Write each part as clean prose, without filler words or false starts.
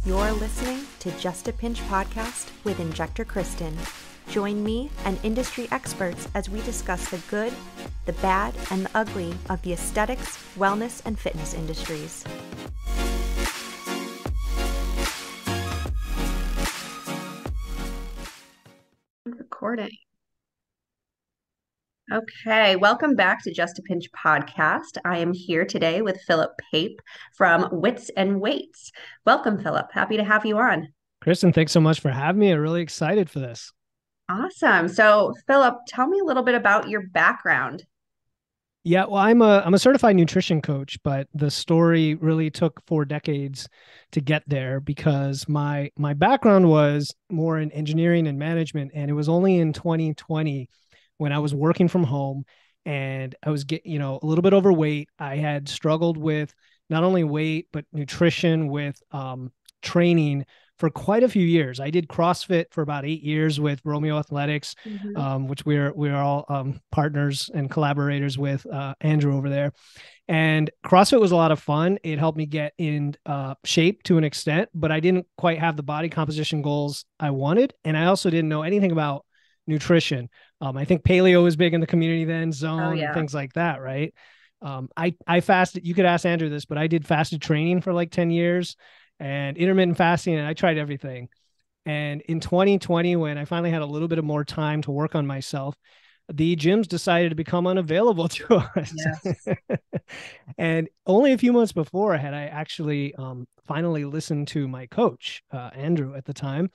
You're listening to Just a Pinch podcast with Injector Kristen. Join me and industry experts as we discuss the good, the bad, and the ugly of the aesthetics, wellness, and fitness industries. Recording. Okay, welcome back to Just a Pinch podcast. I am here today with Philip Pape from Wits and Weights. Welcome, Philip. Happy to have you on. Kristen, thanks so much for having me. I'm really excited for this. Awesome. So, Philip, tell me a little bit about your background. Yeah, well, I'm a certified nutrition coach, but the story really took 4 decades to get there because my background was more in engineering and management, and it was only in 2020 when I was working from home and I was a little bit overweight. I had struggled with not only weight but nutrition with training for quite a few years. I did CrossFit for about 8 years with Romeo Athletics, which we're all partners and collaborators with Andrew over there. And CrossFit was a lot of fun. It helped me get in shape to an extent, but I didn't quite have the body composition goals I wanted. And I also didn't know anything about nutrition. I think paleo was big in the community then, zone, and things like that, right? I fasted. You could ask Andrew this, but I did fasted training for like 10 years and intermittent fasting, and I tried everything. And in 2020, when I finally had a little bit of more time to work on myself, the gyms decided to become unavailable to us. Yes. And only a few months before had I actually finally listened to my coach, Andrew, at the time,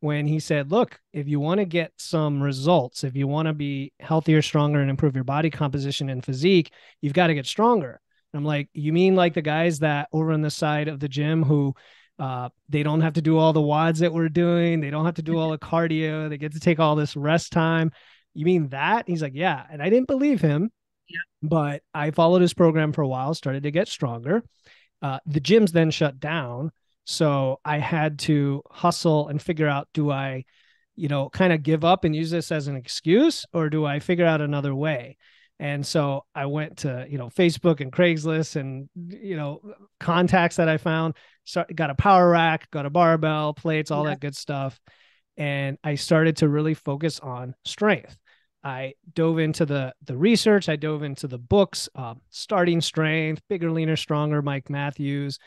when he said, look, if you want to get some results, if you want to be healthier, stronger, and improve your body composition and physique, you've got to get stronger. And I'm like, you mean like the guys that over on the side of the gym who they don't have to do all the WODs that we're doing. They don't have to do all the cardio. They get to take all this rest time. You mean that? He's like, yeah. And I didn't believe him, but I followed his program for a while, started to get stronger. The gyms then shut down. So I had to hustle and figure out, do I, kind of give up and use this as an excuse, or do I figure out another way? And so I went to, Facebook and Craigslist and, contacts that I found, got a power rack, got a barbell, plates, all that good stuff. And I started to really focus on strength. I dove into the research. I dove into the books, Starting Strength, Bigger, Leaner, Stronger, Mike Matthews,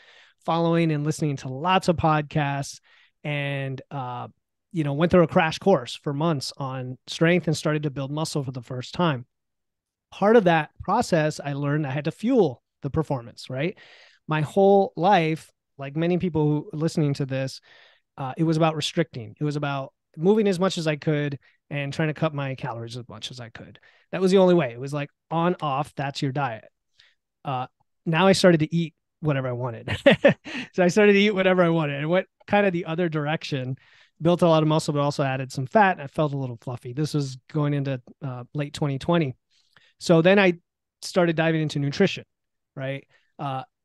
following and listening to lots of podcasts, and, went through a crash course for months on strength and started to build muscle for the first time. Part of that process, I learned I had to fuel the performance, right? My whole life, like many people who are listening to this, it was about restricting. It was about moving as much as I could and trying to cut my calories as much as I could. That was the only way. It was like on, off, that's your diet. Now I started to eat whatever I wanted. So I started to eat whatever I wanted and went kind of the other direction, built a lot of muscle, but also added some fat. And I felt a little fluffy. This was going into late 2020. So then I started diving into nutrition, right?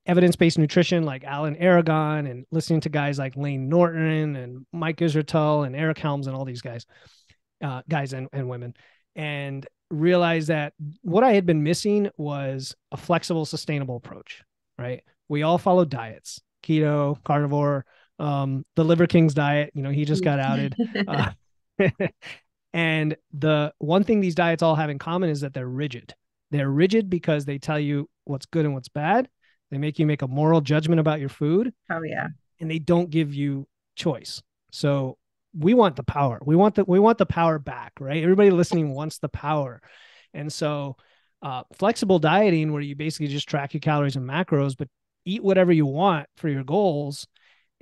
Evidence-based nutrition like Alan Aragon, and listening to guys like Lane Norton and Mike Israetel and Eric Helms and all these guys and women, and realized that what I had been missing was a flexible, sustainable approach, right? We all follow diets, keto, carnivore, the Liver King's diet, he just got outed. And the one thing these diets all have in common is that they're rigid. They're rigid because they tell you what's good and what's bad. They make you make a moral judgment about your food. Oh, yeah. And they don't give you choice. So we want the power. We want the power back, right? Everybody listening wants the power. And so flexible dieting, where you basically just track your calories and macros, but eat whatever you want for your goals,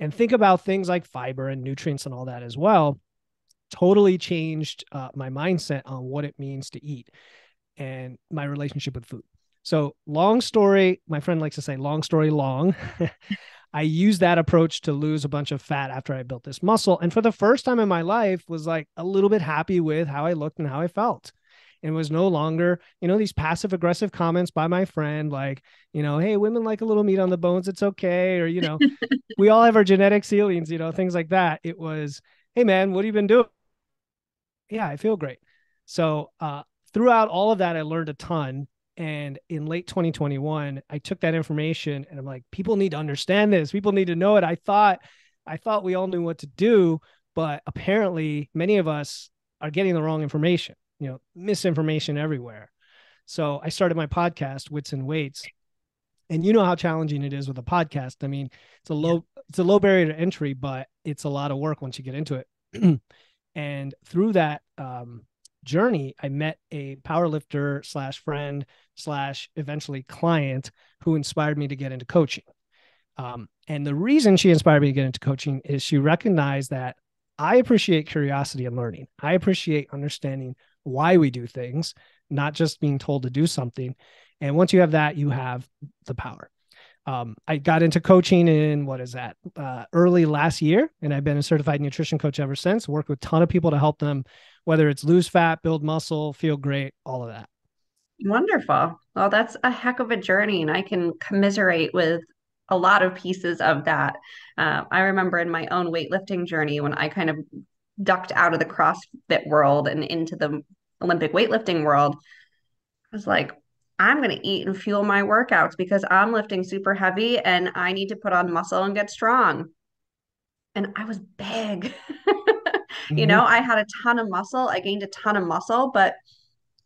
and think about things like fiber and nutrients and all that as well, totally changed my mindset on what it means to eat and my relationship with food. So long story, my friend likes to say, long story long, I used that approach to lose a bunch of fat after I built this muscle. And for the first time in my life was like a little bit happy with how I looked and how I felt. And it was no longer, these passive aggressive comments by my friend, like, hey, women like a little meat on the bones. It's okay. Or, we all have our genetic ceilings, things like that. It was, hey man, what have you been doing? Yeah, I feel great. So throughout all of that, I learned a ton. And in late 2021, I took that information and I'm like, people need to understand this. People need to know it. I thought I thought we all knew what to do, but apparently many of us are getting the wrong information, misinformation everywhere. So I started my podcast, Wits and Weights. And you know how challenging it is with a podcast. I mean, it's a low barrier to entry, but it's a lot of work once you get into it. And through that journey, I met a powerlifter slash friend slash eventually client who inspired me to get into coaching. And the reason she inspired me to get into coaching is she recognized that I appreciate curiosity and learning. I appreciate understanding why we do things, not just being told to do something. And once you have that, you have the power. I got into coaching in early last year, and I've been a certified nutrition coach ever since. Worked with a ton of people to help them, whether it's lose fat, build muscle, feel great, all of that. Wonderful. Well, that's a heck of a journey, and I can commiserate with a lot of pieces of that. I remember in my own weightlifting journey when I kind of ducked out of the CrossFit world and into the Olympic weightlifting world, I was like, I'm going to eat and fuel my workouts because I'm lifting super heavy and I need to put on muscle and get strong. And I was big. Mm-hmm. I had a ton of muscle. I gained a ton of muscle, but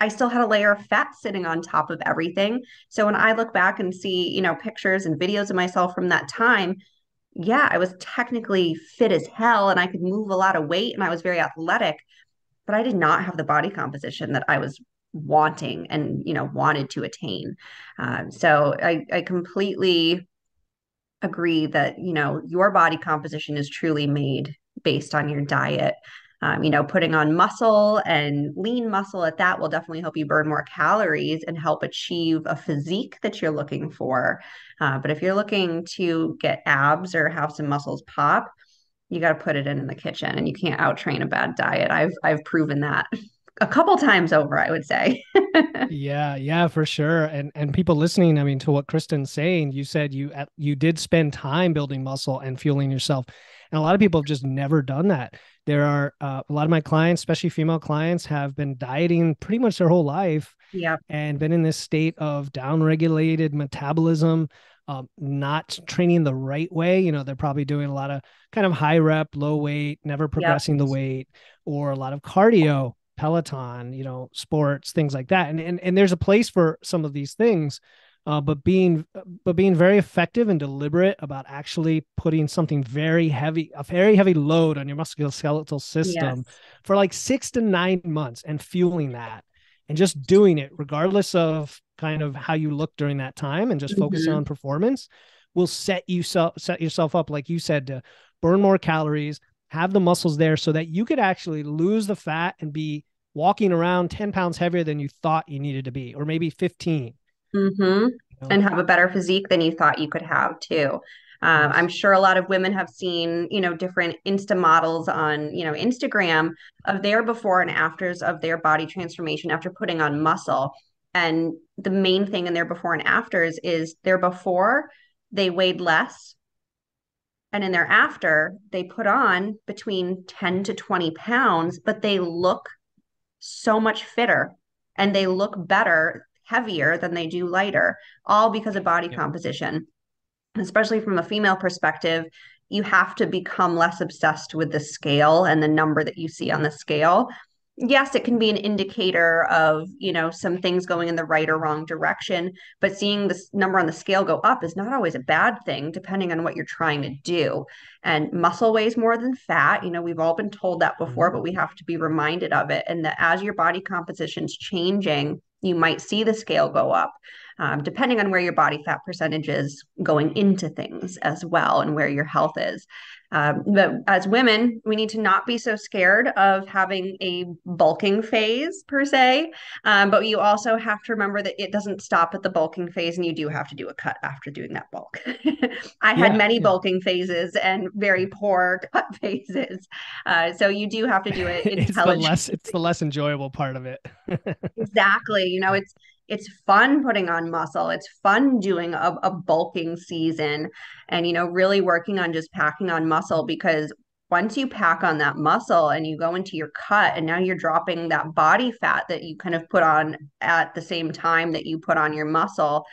I still had a layer of fat sitting on top of everything. So when I look back and see, pictures and videos of myself from that time, yeah, I was technically fit as hell and I could move a lot of weight and I was very athletic, but I did not have the body composition that I was wanting and, wanted to attain. So I completely agree that, your body composition is truly made based on your diet. Putting on muscle and lean muscle at that will definitely help you burn more calories and help achieve a physique that you're looking for. But if you're looking to get abs or have some muscles pop, you got to put it in the kitchen, and you can't out train a bad diet. I've proven that a couple times over, I would say. Yeah, for sure. And people listening, I mean, to what Kristen's saying, you said you did spend time building muscle and fueling yourself. And a lot of people have just never done that. There are a lot of my clients, especially female clients, have been dieting pretty much their whole life Yeah. and been in this state of downregulated metabolism, not training the right way. They're probably doing a lot of kind of high rep, low weight, never Yep. progressing the weight, or a lot of cardio, Peloton, sports, things like that. And there's a place for some of these things, but being very effective and deliberate about actually putting a very heavy load on your musculoskeletal system Yes. for like 6 to 9 months and fueling that and just doing it regardless of kind of how you look during that time and just focusing Mm-hmm. on performance will set yourself up, like you said, to burn more calories, have the muscles there so that you could actually lose the fat and be walking around 10 pounds heavier than you thought you needed to be, or maybe 15. Mm-hmm. You know? And have a better physique than you thought you could have too. I'm Yes. sure a lot of women have seen, different Insta models on, Instagram of their before and afters of their body transformation after putting on muscle. And the main thing in their before and afters is their before, they weighed less. And in their after, they put on between 10 to 20 pounds, but they look so much fitter and they look better, heavier than they do lighter, all because of body Yep. composition. Especially from a female perspective, you have to become less obsessed with the scale and the number that you see on the scale. Yes, it can be an indicator of, some things going in the right or wrong direction, but seeing this number on the scale go up is not always a bad thing, depending on what you're trying to do. And muscle weighs more than fat. We've all been told that before, Mhm. but we have to be reminded of it. And that as your body composition's changing, you might see the scale go up, depending on where your body fat percentage is going into things as well and where your health is. But as women, we need to not be so scared of having a bulking phase per se. But you also have to remember that it doesn't stop at the bulking phase, and you do have to do a cut after doing that bulk. I had Yeah, many yeah. bulking phases and very poor cut phases. So you do have to do it intelligently. It's the less enjoyable part of it. Exactly. It's fun putting on muscle. It's fun doing a bulking season and, really working on just packing on muscle, because once you pack on that muscle and you go into your cut and now you're dropping that body fat that you kind of put on at the same time that you put on your muscle,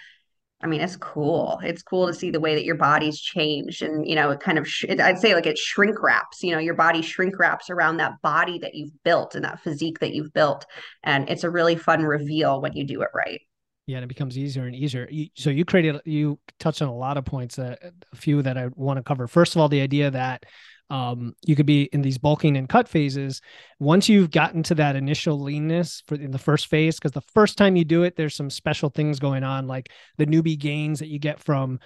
I mean, it's cool. It's cool to see the way that your body's changed. And, you know, it kind of, I'd say like it shrink wraps, you know, your body shrink wraps around that body that you've built and that physique that you've built. And it's a really fun reveal when you do it right. Yeah, and it becomes easier and easier. So you touched on a lot of points, a few that I want to cover. First of all, the idea that you could be in these bulking and cut phases. Once you've gotten to that initial leanness in the first phase, because the first time you do it, there's some special things going on, like the newbie gains that you get from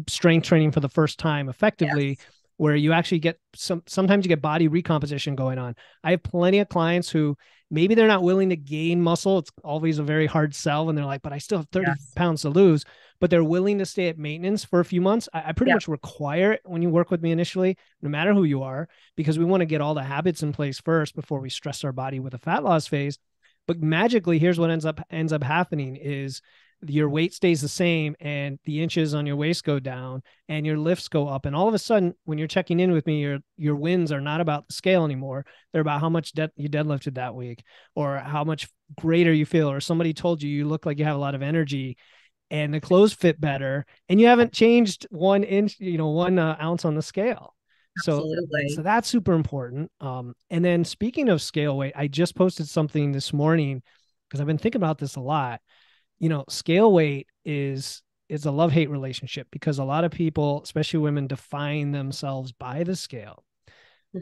strength training for the first time effectively. Yes. Where you actually get sometimes you get body recomposition going on. I have plenty of clients who maybe they're not willing to gain muscle. It's always a very hard sell. And they're like, but I still have 30 Yes. pounds to lose, but they're willing to stay at maintenance for a few months. I pretty Yep. much require it when you work with me initially, no matter who you are, because we want to get all the habits in place first before we stress our body with a fat loss phase. But magically, here's what ends up happening is your weight stays the same and the inches on your waist go down and your lifts go up. And all of a sudden, when you're checking in with me, your wins are not about the scale anymore. They're about how much you deadlifted that week or how much greater you feel, or somebody told you look like you have a lot of energy and the clothes fit better and you haven't changed 1 inch, 1 ounce on the scale. So Absolutely. that's super important. And then speaking of scale weight, I just posted something this morning because I've been thinking about this a lot. Scale weight is a love-hate relationship because a lot of people, especially women, define themselves by the scale.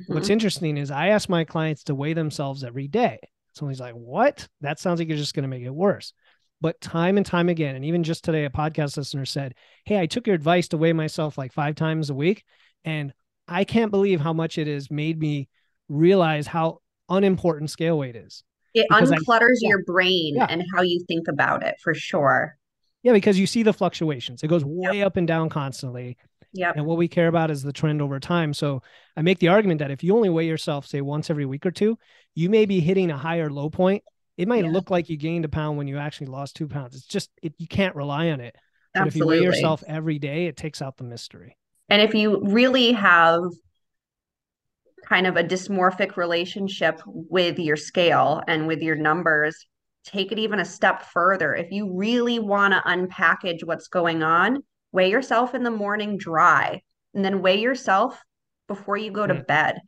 What's Hmm. interesting is I ask my clients to weigh themselves every day. Somebody's like, what? That sounds like you're just going to make it worse. But time and time again, and even just today, a podcast listener said, hey, I took your advice to weigh myself like 5 times a week. And I can't believe how much it has made me realize how unimportant scale weight is. It Because unclutters yeah, your brain yeah, and how you think about it for sure. yeah, because you see the fluctuations. It goes Yep. way up and down constantly. Yep. And what we care about is the trend over time. So I make the argument that if you only weigh yourself, say once every week or two, you may be hitting a higher low point. It might Yeah. look like you gained a pound when you actually lost 2 pounds. It's just, you can't rely on it. But if you weigh Absolutely. yourself every day, it takes out the mystery. And if you really have kind of a dysmorphic relationship with your scale and with your numbers, take it even a step further. If you really want to unpackage what's going on, weigh yourself in the morning dry and then weigh yourself before you go to Mm, bed.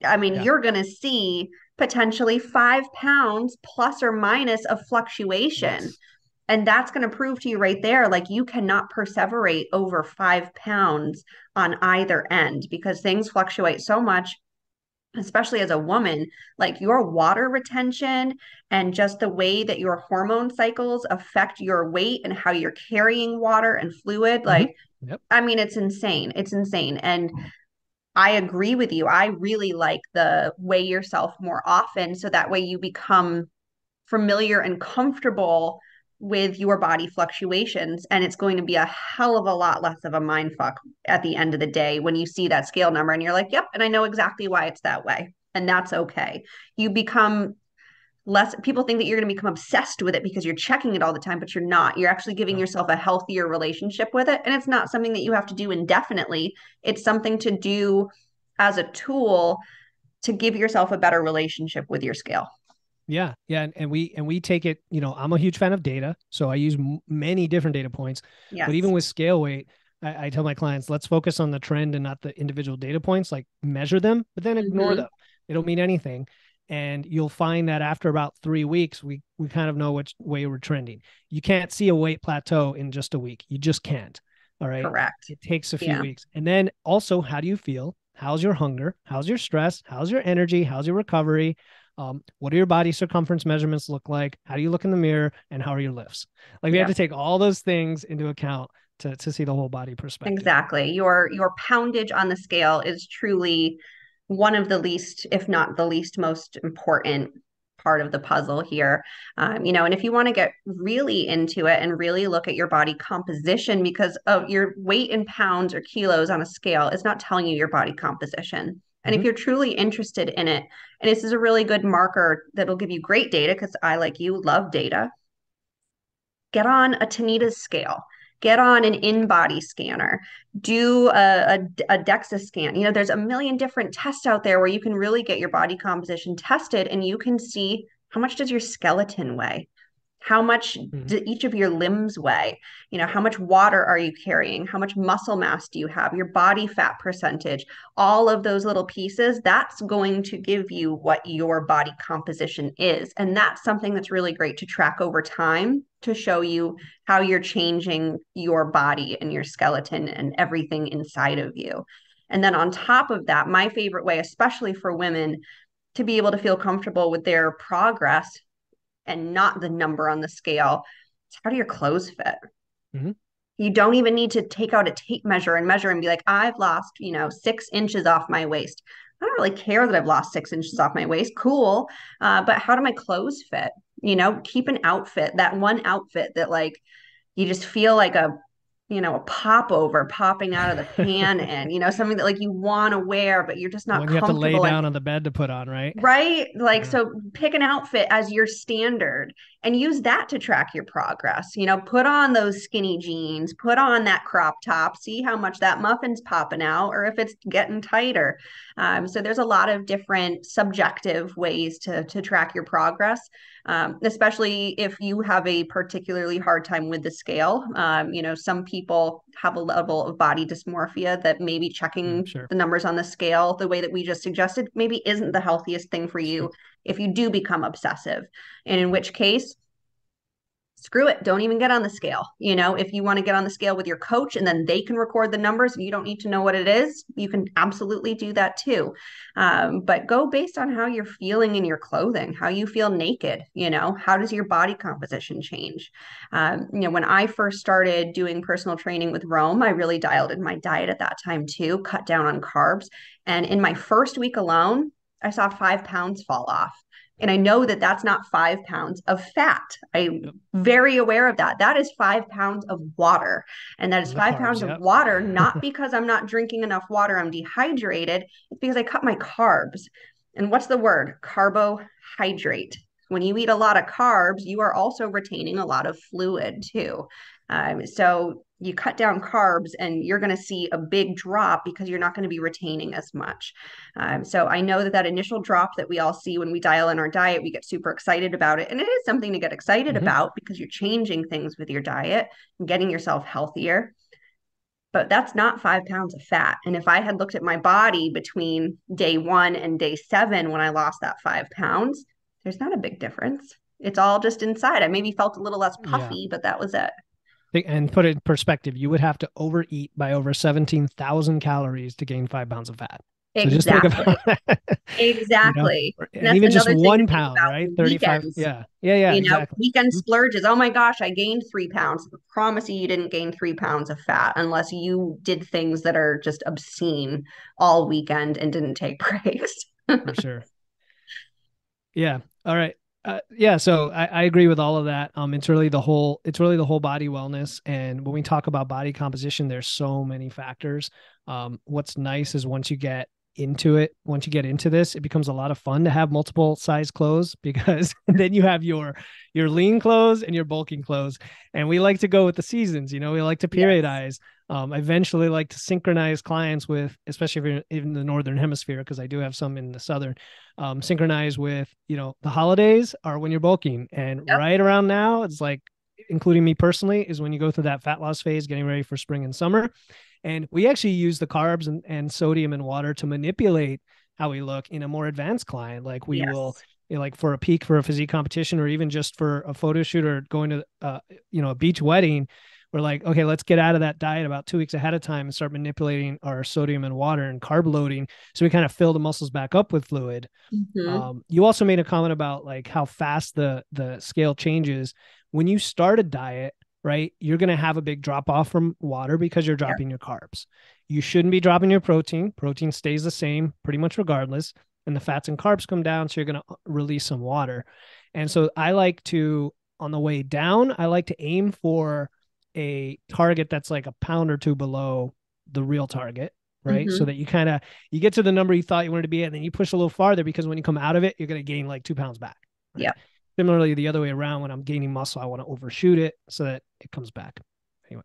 I mean, yeah. you're going to see potentially 5 pounds plus or minus of fluctuation. Yes. And that's going to prove to you right there, like you cannot perseverate over 5 pounds on either end because things fluctuate so much, especially as a woman. Like your water retention and just the way that your hormone cycles affect your weight and how you're carrying water and fluid. Mhm. Like, Yep. I mean, it's insane. It's insane. And I agree with you. I really like the weigh yourself more often so that way you become familiar and comfortable with your body fluctuations. And it's going to be a hell of a lot less of a mind fuck at the end of the day when you see that scale number and you're like, yep, and I know exactly why it's that way. And that's okay. You become less, people think that you're going to become obsessed with it because you're checking it all the time, but you're not. You're actually giving No. yourself a healthier relationship with it. And it's not something that you have to do indefinitely, it's something to do as a tool to give yourself a better relationship with your scale. Yeah, yeah, and we take it. I'm a huge fan of data, so I use many different data points. But even Yes. with scale weight, I tell my clients, let's focus on the trend and not the individual data points. Like measure them, but then ignore Mm-hmm. them. They don't mean anything. And you'll find that after about 3 weeks, we kind of know which way we're trending. You can't see a weight plateau in just a week. You just can't. All right. Correct. It takes a few Yeah. weeks. And then also, how do you feel? How's your hunger? How's your stress? How's your energy? How's your recovery? What do your body circumference measurements look like? How do you look in the mirror? And how are your lifts? Like we have Yeah. to take all those things into account to see the whole body perspective. Exactly. Your poundage on the scale is truly one of the least, if not the least most important part of the puzzle here. And if you want to get really into it and really look at your body composition, because of your weight in pounds or kilos on a scale is not telling you your body composition. And if Mm-hmm. you're truly interested in it, and this is a really good marker that'll give you great data, because I, like you, love data, get on a Tanita's scale, get on an in-body scanner, do a DEXA scan. There's a million different tests out there where you can really get your body composition tested and you can see how much does your skeleton weigh? How much do each of your limbs weigh? How much water are you carrying? How much muscle mass do you have? Your body fat percentage, all of those little pieces, that's going to give you what your body composition is. And that's something that's really great to track over time to show you how you're changing your body and your skeleton and everything inside of you. And then on top of that, my favorite way, especially for women, to be able to feel comfortable with their progress and not the number on the scale, is how do your clothes fit? Mm-hmm. You don't even need to take out a tape measure and measure and be like, I've lost, 6 inches off my waist. I don't really care that I've lost 6 inches off my waist. Cool. But how do my clothes fit? Keep an outfit, that one outfit that like you just feel like a popover popping out of the pan and, something that like you want to wear, but you're just not When you have to lay comfortable down in. on the bed to put on, right? Right? Like, Yeah. so pick an outfit as your standard and use that to track your progress. Put on those skinny jeans, put on that crop top, see how much that muffin's popping out or if it's getting tighter. So there's a lot of different subjective ways to track your progress, especially if you have a particularly hard time with the scale. Some people have a level of body dysmorphia that maybe checking Sure. the numbers on the scale the way that we just suggested maybe isn't the healthiest thing for you if you do become obsessive. And in which case, screw it. Don't even get on the scale. If you want to get on the scale with your coach and then they can record the numbers and you don't need to know what it is, you can absolutely do that too. But go based on how you're feeling in your clothing, how you feel naked. How does your body composition change? When I first started doing personal training with Rome, I really dialed in my diet at that time too, cut down on carbs. And in my first week alone, I saw 5 pounds fall off. And I know that that's not 5 pounds of fat. I'm very aware of that. That is 5 pounds of water. And that is The 5 pounds carbs, of yeah. water, not because I'm not drinking enough water, I'm dehydrated. It's because I cut my carbs. And what's the word? Carbohydrate. When you eat a lot of carbs, you are also retaining a lot of fluid too. So you cut down carbs and you're going to see a big drop because you're not going to be retaining as much. So I know that initial drop that we all see when we dial in our diet, we get super excited about it. And it is something to get excited about because you're changing things with your diet and getting yourself healthier. But that's not 5 pounds of fat. And if I had looked at my body between day 1 and day 7 when I lost that 5 pounds, there's not a big difference. It's all just inside. I maybe felt a little less Yeah. puffy, but that was it. And put it in perspective, you would have to overeat by over 17,000 calories to gain 5 pounds of fat. So just think Exactly. about that. Exactly. And And that's even just another thing to one think pound, about right? for 35. weekends. Yeah. Yeah. Exactly. Weekend splurges. Oh my gosh, I gained 3 pounds. I promise you didn't gain 3 pounds of fat unless you did things that are just obscene all weekend and didn't take breaks. For sure. Yeah. All right. Yeah. So I agree with all of that. It's really the whole body wellness. And when we talk about body composition, there's so many factors. What's nice is once you get into this, it becomes a lot of fun to have multiple size clothes because then you have your lean clothes and your bulking clothes. And we like to go with the seasons, we like to periodize. I eventually like to synchronize clients with, especially if you're in the Northern hemisphere, because I do have some in the Southern, synchronize with, the holidays are when you're bulking. And right around now, it's like, including me personally, is when you go through that fat loss phase, getting ready for spring and summer. And we actually use the carbs and sodium and water to manipulate how we look in a more advanced client. Like we will, like for a peak for a physique competition, or even just for a photo shoot or going to, a beach wedding, we're like, okay, let's get out of that diet about 2 weeks ahead of time and start manipulating our sodium and water and carb loading. So we kind of fill the muscles back up with fluid. You also made a comment about like how fast the scale changes when you start a diet, right? You're going to have a big drop off from water because you're dropping your carbs. You shouldn't be dropping your protein. Protein stays the same pretty much regardless. And the fats and carbs come down. So you're going to release some water. And so I like to, on the way down, I like to aim for a target that's like a pound or two below the real target, right? So that you get to the number you thought you wanted to be at, and then you push a little farther because when you come out of it, you're going to gain like 2 pounds back. Right? Yeah. Similarly, the other way around, when I'm gaining muscle, I want to overshoot it so that it comes back. Anyway.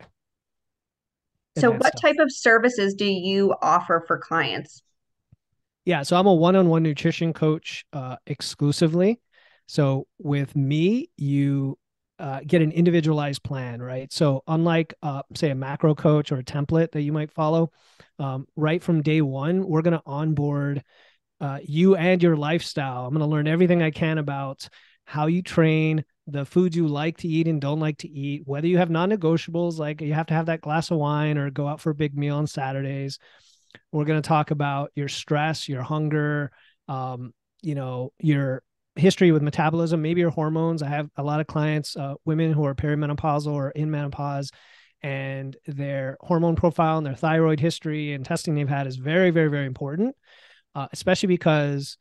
So what type of services do you offer for clients? Yeah. So I'm a one-on-one nutrition coach exclusively. So with me, get an individualized plan, right? So unlike say a macro coach or a template that you might follow, right from day one, we're going to onboard you and your lifestyle. I'm going to learn everything I can about how you train, the foods you like to eat and don't like to eat, whether you have non-negotiables, like you have to have that glass of wine or go out for a big meal on Saturdays. We're going to talk about your stress, your hunger, your history with metabolism, maybe your hormones. I have a lot of clients, women who are perimenopausal or in menopause, and their hormone profile and their thyroid history and testing they've had is very, very, very important, especially because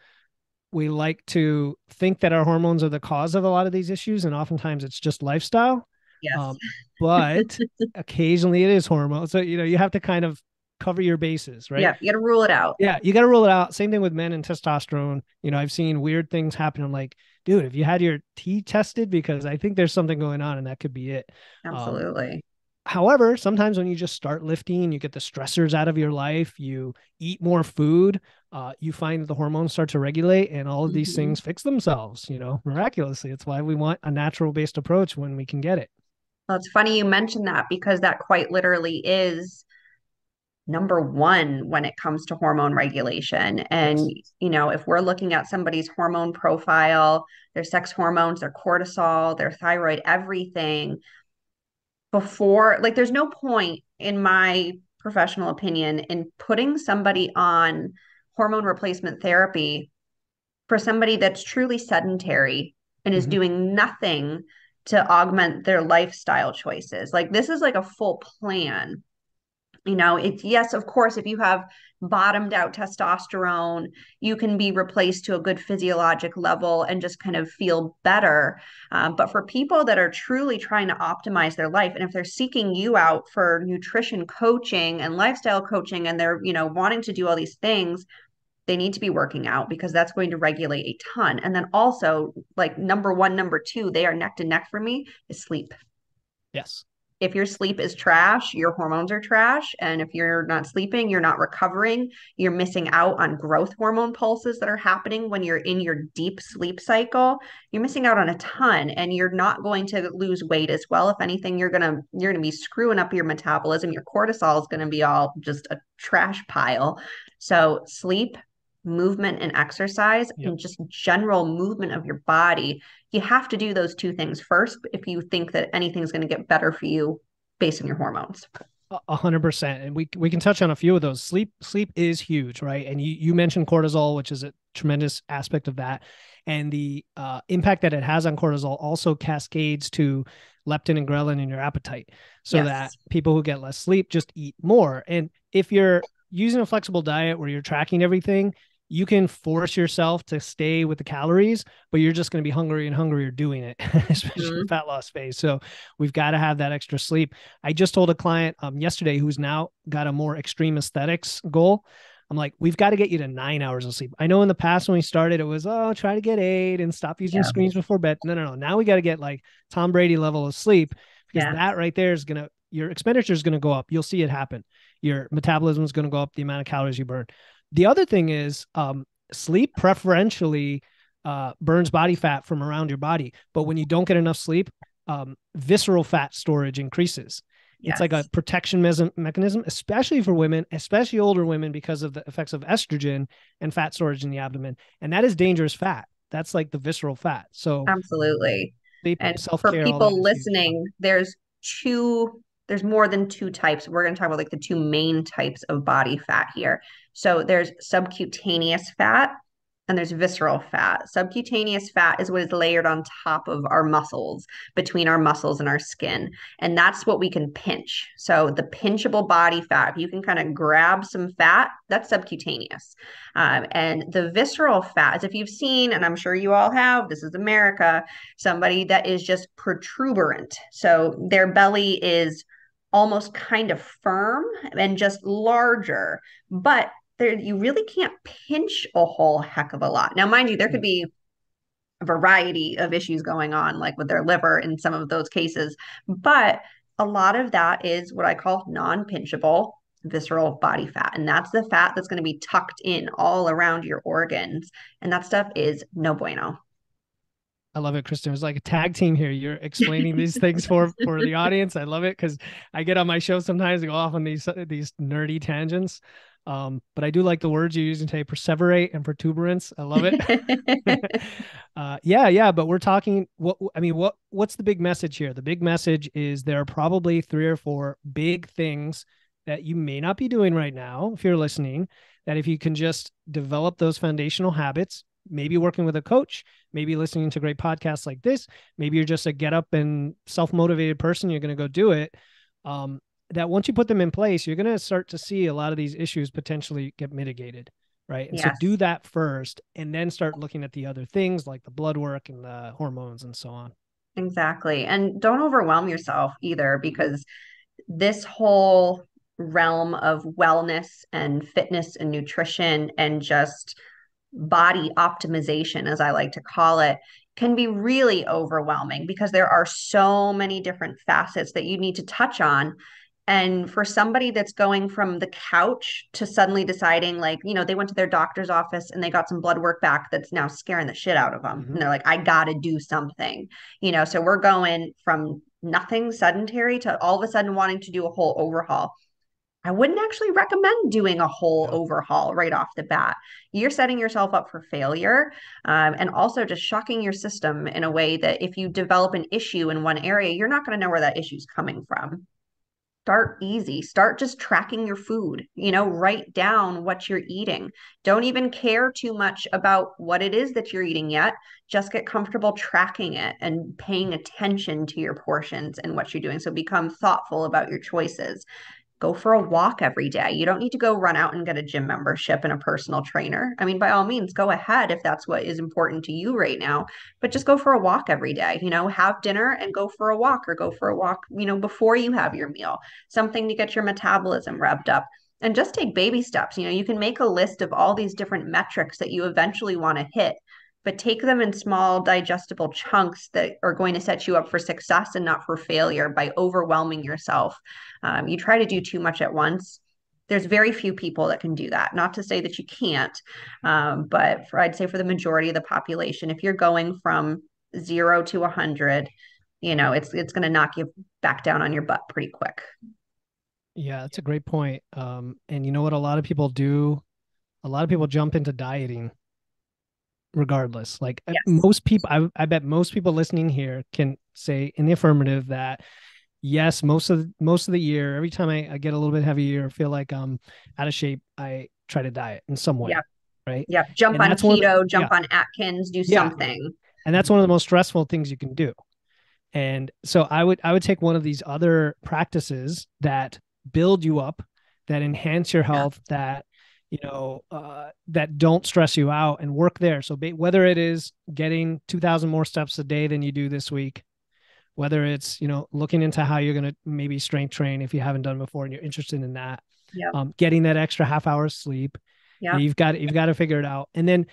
we like to think that our hormones are the cause of a lot of these issues, and oftentimes it's just lifestyle. Yes. But occasionally it is hormones. So, you have to kind of cover your bases, right? Yeah, you got to rule it out. Yeah, you got to rule it out. Same thing with men and testosterone. I've seen weird things happen. I'm like, dude, have you had your T tested? Because I think there's something going on and that could be it. Absolutely. However, sometimes when you just start lifting, you get the stressors out of your life, you eat more food, you find that the hormones start to regulate and all of these things fix themselves, miraculously. It's why we want a natural based approach when we can get it. Well, it's funny you mentioned that because that quite literally is number one when it comes to hormone regulation. And, Yes. If we're looking at somebody's hormone profile, their sex hormones, their cortisol, their thyroid, everything before, like, there's no point, in my professional opinion, in putting somebody on hormone replacement therapy for somebody that's truly sedentary and is doing nothing to augment their lifestyle choices. Like, this is like a full plan. It's, yes, of course, if you have bottomed out testosterone, you can be replaced to a good physiologic level and just kind of feel better. But for people that are truly trying to optimize their life, and if they're seeking you out for nutrition coaching and lifestyle coaching, and they're, wanting to do all these things, they need to be working out because that's going to regulate a ton. And then also, like, number one, number two, they are neck to neck for me, is sleep. Yes. If your sleep is trash, your hormones are trash. And if you're not sleeping, you're not recovering, you're missing out on growth hormone pulses that are happening when you're in your deep sleep cycle. You're missing out on a ton, and you're not going to lose weight as well. If anything, you're gonna be screwing up your metabolism. Your cortisol is gonna be all just a trash pile. So sleep, movement and exercise, and just general movement of your body, you have to do those two things first if you think that anything's going to get better for you based on your hormones. 100%. And we can touch on a few of those. Sleep is huge, right? And you mentioned cortisol, which is a tremendous aspect of that. And the impact that it has on cortisol also cascades to leptin and ghrelin in your appetite, so that people who get less sleep just eat more. And if you're using a flexible diet where you're tracking everything, you can force yourself to stay with the calories, but you're just going to be hungry and hungrier doing it, especially in fat loss phase. So we've got to have that extra sleep. I just told a client yesterday who's now got a more extreme aesthetics goal. I'm like, we've got to get you to 9 hours of sleep. I know in the past when we started, it was, try to get 8 and stop using screens before bed. No. Now we got to get like Tom Brady level of sleep, because that right there is your expenditure is going to go up. You'll see it happen. Your metabolism is going to go up, the amount of calories you burn. The other thing is sleep preferentially burns body fat from around your body. But when you don't get enough sleep, visceral fat storage increases. It's like a protection mechanism, especially for women, especially older women, because of the effects of estrogen and fat storage in the abdomen. And that is dangerous fat. That's like the visceral fat. So absolutely. Sleep, and self-care, for people listening, there's more than two types. We're going to talk about like the two main types of body fat here. So there's subcutaneous fat and there's visceral fat. Subcutaneous fat is what is layered on top of our muscles, between our muscles and our skin. And that's what we can pinch. So the pinchable body fat, if you can kind of grab some fat, that's subcutaneous. And the visceral fat is, if you've seen, and I'm sure you all have, this is America, somebody that is just protuberant. So their belly is almost kind of firm and just larger, but you really can't pinch a whole heck of a lot. Now, mind you, there could be a variety of issues going on, like with their liver in some of those cases, but a lot of that is what I call non-pinchable visceral body fat. And that's the fat that's going to be tucked in all around your organs. And that stuff is no bueno. I love it, Kristen. It's like a tag team here. You're explaining these things for the audience. I love it because I get on my show sometimes to go off on these nerdy tangents. But I do like the words you're using today, perseverate and protuberance. I love it. Yeah. But we're talking what's the big message here? The big message is there are probably 3 or 4 big things that you may not be doing right now if you're listening, that if you can just develop those foundational habits, maybe working with a coach, maybe listening to great podcasts like this, maybe you're just a get up and self-motivated person, you're going to go do it. That once you put them in place, you're going to start to see a lot of these issues potentially get mitigated. Right. And so do that first and then start looking at the other things like the blood work and the hormones and so on. Exactly. And don't overwhelm yourself either, because this whole realm of wellness and fitness and nutrition and just body optimization, as I like to call it, can be really overwhelming because there are so many different facets that you need to touch on. And for somebody that's going from the couch to suddenly deciding, like, they went to their doctor's office and they got some blood work back that's now scaring the shit out of them. And they're like, I got to do something, so we're going from nothing sedentary to all of a sudden wanting to do a whole overhaul. I wouldn't actually recommend doing a whole overhaul right off the bat. You're setting yourself up for failure, and also just shocking your system in a way that if you develop an issue in one area, you're not going to know where that issue is coming from. Start easy. Start just tracking your food, write down what you're eating. Don't even care too much about what it is that you're eating yet. Just get comfortable tracking it and paying attention to your portions and what you're doing. So become thoughtful about your choices. Go for a walk every day. You don't need to go run out and get a gym membership and a personal trainer. I mean, by all means, go ahead if that's what is important to you right now, but just go for a walk every day. Have dinner and go for a walk, or go for a walk, before you have your meal, something to get your metabolism revved up. And just take baby steps. You can make a list of all these different metrics that you eventually want to hit, but take them in small, digestible chunks that are going to set you up for success and not for failure by overwhelming yourself. You try to do too much at once. There's very few people that can do that. Not to say that you can't, but I'd say for the majority of the population, if you're going from 0 to 100, it's going to knock you back down on your butt pretty quick. Yeah, that's a great point. And you know what a lot of people do? A lot of people jump into dieting regardless. Like most people, I bet most people listening here can say in the affirmative that yes, most of the year, every time I get a little bit heavier, feel like I'm out of shape, I try to diet in some way. Yeah. Right. Yeah. Jump on keto, jump on Atkins, do something. And that's one of the most stressful things you can do. And so I would take one of these other practices that build you up, that enhance your health, that that don't stress you out, and work there. So whether it is getting 2,000 more steps a day than you do this week, whether it's, looking into how you're going to maybe strength train if you haven't done before and you're interested in that, getting that extra half hour sleep, you've got to figure it out. And then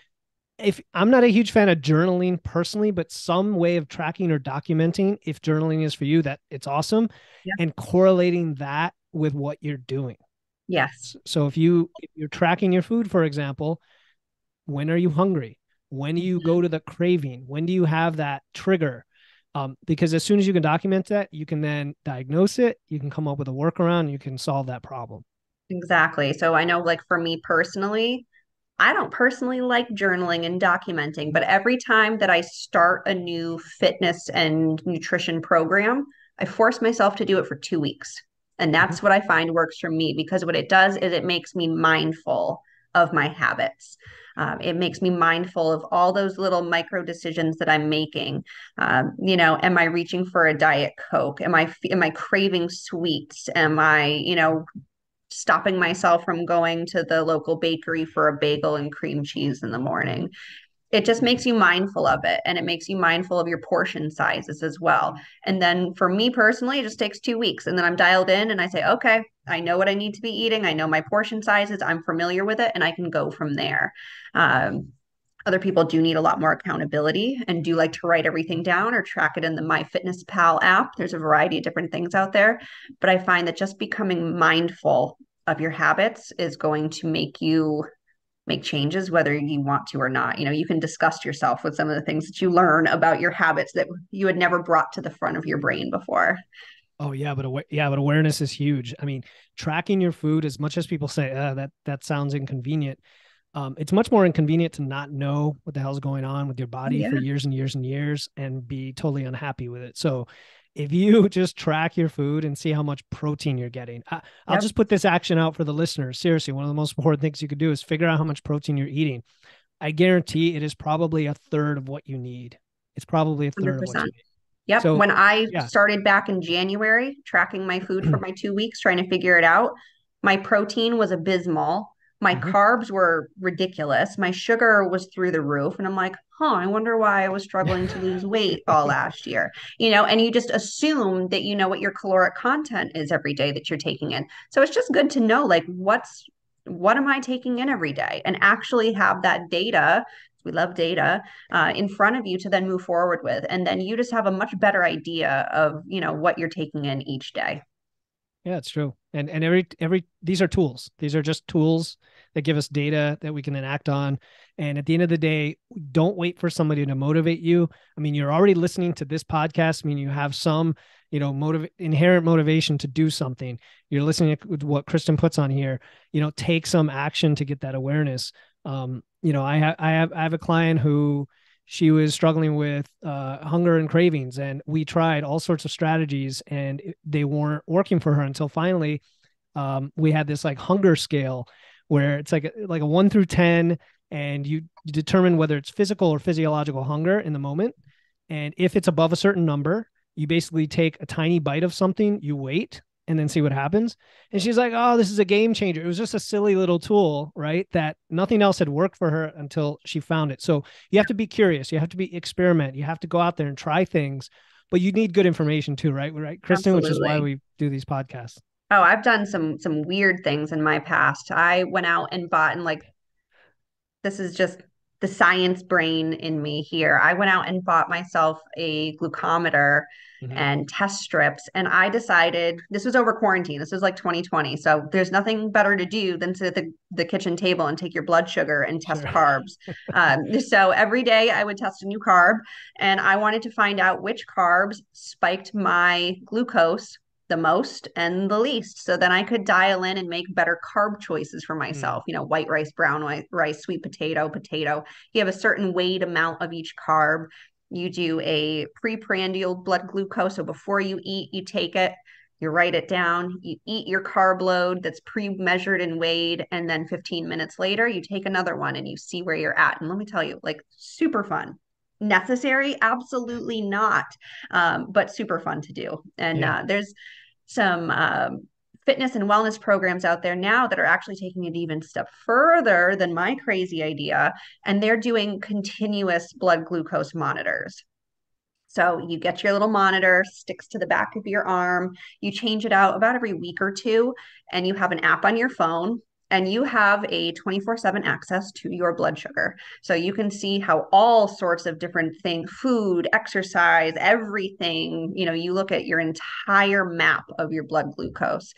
if I'm not a huge fan of journaling personally, but some way of tracking or documenting, if journaling is for you, that it's awesome. And correlating that with what you're doing. Yes. So if you're tracking your food, for example, when are you hungry? When do you go to the craving? When do you have that trigger? Because as soon as you can document that, you can then diagnose it. You can come up with a workaround. You can solve that problem. Exactly. So I know, like, for me personally, I don't personally like journaling and documenting, but every time that I start a new fitness and nutrition program, I force myself to do it for 2 weeks. And that's what I find works for me, because what it does is it makes me mindful of my habits. It makes me mindful of all those little micro decisions that I'm making. Am I reaching for a Diet Coke? Am I craving sweets? Am I, stopping myself from going to the local bakery for a bagel and cream cheese in the morning? It just makes you mindful of it, and it makes you mindful of your portion sizes as well. And then for me personally, it just takes 2 weeks, and then I'm dialed in and I say, okay, I know what I need to be eating. I know my portion sizes. I'm familiar with it, and I can go from there. Other people do need a lot more accountability and do like to write everything down or track it in the MyFitnessPal app. There's a variety of different things out there, but I find that just becoming mindful of your habits is going to make you make changes, whether you want to or not. You can disgust yourself with some of the things that you learn about your habits that you had never brought to the front of your brain before. Oh yeah, but awareness is huge. I mean, tracking your food, as much as people say that sounds inconvenient, it's much more inconvenient to not know what the hell's going on with your body for years and years and years and be totally unhappy with it. So if you just track your food and see how much protein you're getting, I'll just put this action out for the listeners. Seriously, one of the most important things you could do is figure out how much protein you're eating. I guarantee it is probably a third of what you need. It's probably a third 100%. of what you need. Yep. So, when I started back in January tracking my food for my 2 weeks, trying to figure it out, my protein was abysmal. My carbs were ridiculous. My sugar was through the roof. And I'm like, I wonder why I was struggling to lose weight all last year. And you just assume that you know what your caloric content is every day that you're taking in. So it's just good to know, like, what am I taking in every day, and actually have that data. We love data in front of you to then move forward with. And then you just have a much better idea of, what you're taking in each day. Yeah, it's true. And every these are tools. These are just tools that give us data that we can then act on. And at the end of the day, don't wait for somebody to motivate you. I mean, you're already listening to this podcast. I mean, you have some, inherent motivation to do something. You're listening to what Kristen puts on here, take some action to get that awareness. I have a client who, she was struggling with hunger and cravings, and we tried all sorts of strategies and they weren't working for her until finally we had this like hunger scale where it's like a 1 through 10, and you determine whether it's physical or physiological hunger in the moment. And if it's above a certain number, you basically take a tiny bite of something, you wait, and then see what happens. And she's like, oh, this is a game changer. It was just a silly little tool, right? That nothing else had worked for her until she found it. So you have to be curious. You have to experiment. You have to go out there and try things, but you need good information too, right? Right, Kristen, Absolutely. Which is why we do these podcasts. Oh, I've done some weird things in my past. I went out and bought, and like, this is just the science brain in me here. I went out and bought myself a glucometer and test strips. And I decided, this was over quarantine. This was like 2020. So there's nothing better to do than sit at the kitchen table and take your blood sugar and test carbs. So every day I would test a new carb, and I wanted to find out which carbs spiked my glucose the most and the least. So then I could dial in and make better carb choices for myself. White rice, brown rice, sweet potato. You have a certain weight amount of each carb. You do a preprandial blood glucose. So before you eat, you take it, you write it down, you eat your carb load that's pre-measured and weighed. And then 15 minutes later, you take another one and you see where you're at. And let me tell you, like, super fun. Necessary? Absolutely not. But super fun to do. And there's some fitness and wellness programs out there now that are actually taking it even a step further than my crazy idea. And they're doing continuous blood glucose monitors. So you get your little monitor, sticks to the back of your arm, you change it out about every week or two, and you have an app on your phone, and you have a 24/7 access to your blood sugar. So you can see how all sorts of different things, food, exercise, everything, you look at your entire map of your blood glucose.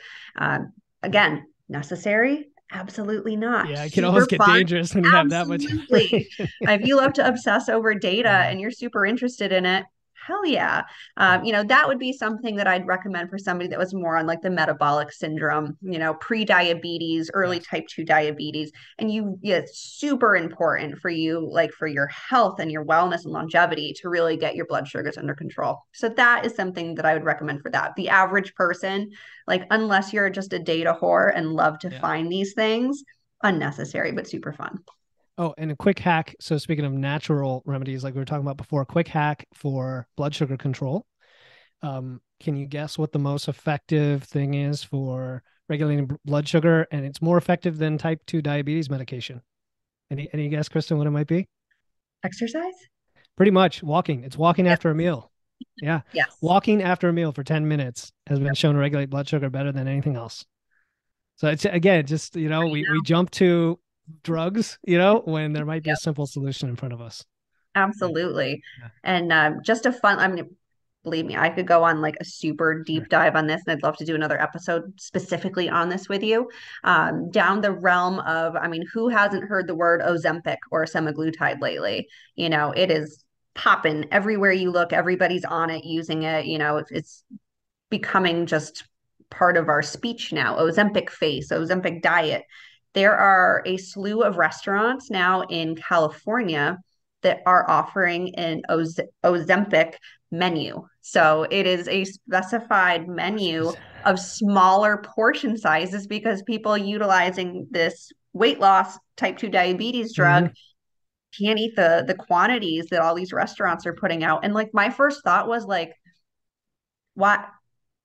Again, necessary? Absolutely not. Yeah, it can always get dangerous when you have that much information. If you love to obsess over data and you're super interested in it, hell yeah. That would be something that I'd recommend for somebody that was more on like the metabolic syndrome, pre-diabetes, early type 2 diabetes. And it's super important for you, like for your health and your wellness and longevity, to really get your blood sugars under control. So that is something that I would recommend for that. The average person, like, unless you're just a data whore and love to find these things, unnecessary, but super fun. Oh, and a quick hack. So speaking of natural remedies, like we were talking about before, a quick hack for blood sugar control. Can you guess what the most effective thing is for regulating blood sugar? And it's more effective than type 2 diabetes medication. Any guess, Kristen, what it might be? Exercise? Pretty much walking. It's walking after a meal. Yeah. Yes. Walking after a meal for 10 minutes has been shown to regulate blood sugar better than anything else. So it's, again, just, we jump to drugs, when there might be a simple solution in front of us. Absolutely. And just a fun, believe me, I could go on like a super deep dive on this, and I'd love to do another episode specifically on this with you. Down the realm of, I mean, who hasn't heard the word Ozempic or semaglutide lately? It is popping everywhere you look. Everybody's on it, using it. It's becoming just part of our speech now. Ozempic face, Ozempic diet. There are a slew of restaurants now in California that are offering an Ozempic menu. So it is a specified menu of smaller portion sizes because people utilizing this weight loss type 2 diabetes drug can't eat the quantities that all these restaurants are putting out. And like my first thought was like,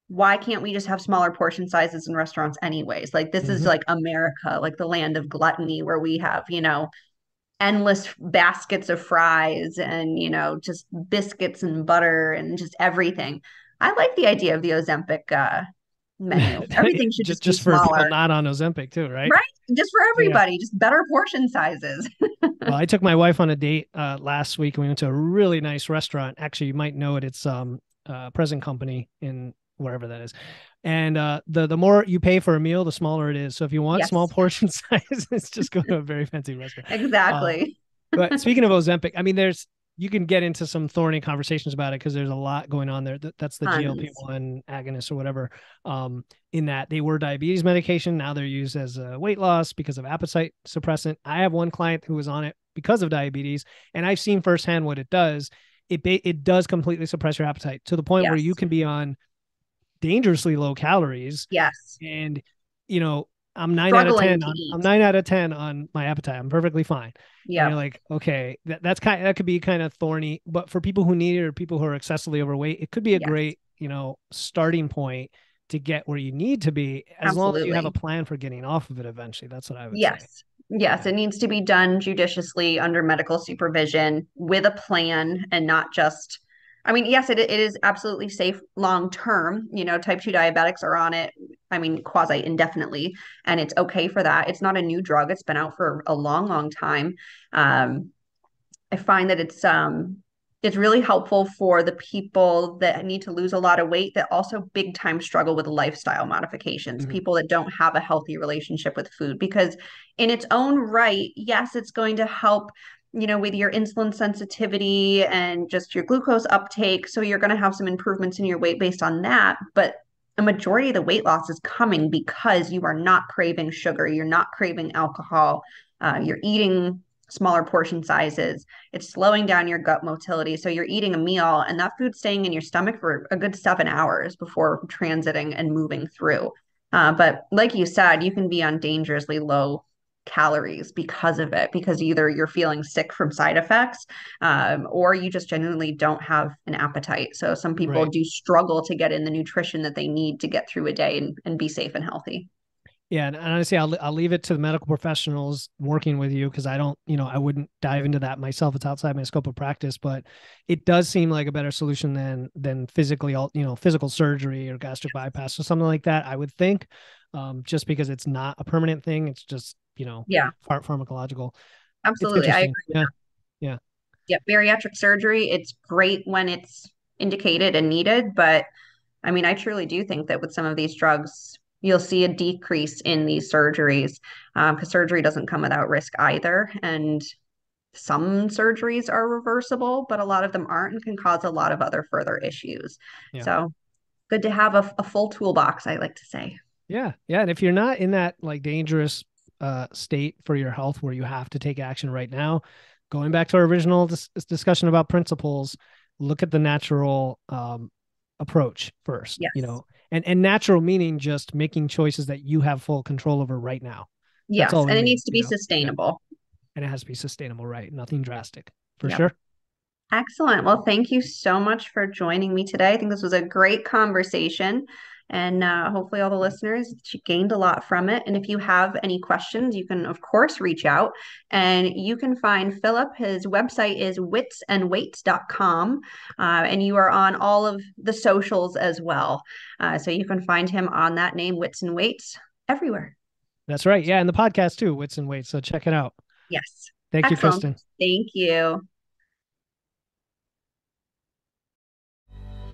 why can't we just have smaller portion sizes in restaurants anyways? Like this is like America, like the land of gluttony, where we have, endless baskets of fries and, just biscuits and butter and just everything. I like the idea of the Ozempic menu. Everything should just be for smaller. people not on Ozempic too, right? Right. Just for everybody, just better portion sizes. Well, I took my wife on a date last week, and we went to a really nice restaurant. Actually, you might know it. It's Present Company in wherever that is. And the more you pay for a meal, the smaller it is. So if you want small portion sizes, just go to a very fancy restaurant. Exactly. But speaking of Ozempic, I mean, you can get into some thorny conversations about it because there's a lot going on there. That's the GLP-1 agonist or whatever. In that they were diabetes medication. Now they're used as a weight loss because of appetite suppressant. I have one client who was on it because of diabetes, and I've seen firsthand what it does. It does completely suppress your appetite to the point where you can be on dangerously low calories. Yes. And, I'm 9 out of 10. I'm 9 out of 10 on my appetite. I'm perfectly fine. Yeah. And you're like, okay, that could be kind of thorny, but for people who need it or people who are excessively overweight, it could be a great, starting point to get where you need to be, as long as you have a plan for getting off of it eventually. That's what I would say. Yes, it needs to be done judiciously under medical supervision with a plan, and not just, I mean, yes, it is absolutely safe long term. Type 2 diabetics are on it, I mean, quasi indefinitely, and it's okay for that. It's not a new drug. It's been out for a long, long time. I find that it's really helpful for the people that need to lose a lot of weight that also big time struggle with lifestyle modifications, people that don't have a healthy relationship with food, because in its own right, yes, it's going to help, with your insulin sensitivity and just your glucose uptake. So you're going to have some improvements in your weight based on that. But a majority of the weight loss is coming because you are not craving sugar, you're not craving alcohol, you're eating smaller portion sizes. It's slowing down your gut motility. So you're eating a meal and that food's staying in your stomach for a good 7 hours before transiting and moving through. But like you said, you can be on dangerously low calories because of it, because either you're feeling sick from side effects, or you just genuinely don't have an appetite. So some people do struggle to get in the nutrition that they need to get through a day and be safe and healthy. Yeah. And honestly, I'll leave it to the medical professionals working with you, because I don't, I wouldn't dive into that myself. It's outside my scope of practice, but it does seem like a better solution than physical surgery or gastric bypass or something like that, I would think, just because it's not a permanent thing. It's just, pharmacological. Absolutely. I agree with that. Yeah. Bariatric surgery, it's great when it's indicated and needed, but I mean, I truly do think that with some of these drugs, you'll see a decrease in these surgeries, because surgery doesn't come without risk either. And some surgeries are reversible, but a lot of them aren't and can cause a lot of other further issues. Yeah. So good to have a full toolbox, I like to say. Yeah. Yeah. And if you're not in that like dangerous state for your health where you have to take action right now, going back to our original discussion about principles, look at the natural approach first. Yes. And natural meaning just making choices that you have full control over right now. Yes. And it needs to be sustainable. And it has to be sustainable, right? Nothing drastic, for sure. Excellent. Well, thank you so much for joining me today. I think this was a great conversation, and hopefully all the listeners gained a lot from it. And if you have any questions, you can, of course, reach out, and you can find Philip. His website is witsandweights.com, and you are on all of the socials as well. So you can find him on that name, Wits and Weights, everywhere. That's right. Yeah. And the podcast too, Wits and Weights. So check it out. Yes. Thank you, Kristen. Thank you.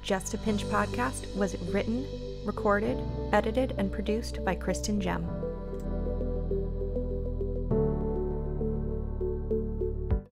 Just a Pinch podcast was written, recorded, edited, and produced by Kristen Gem.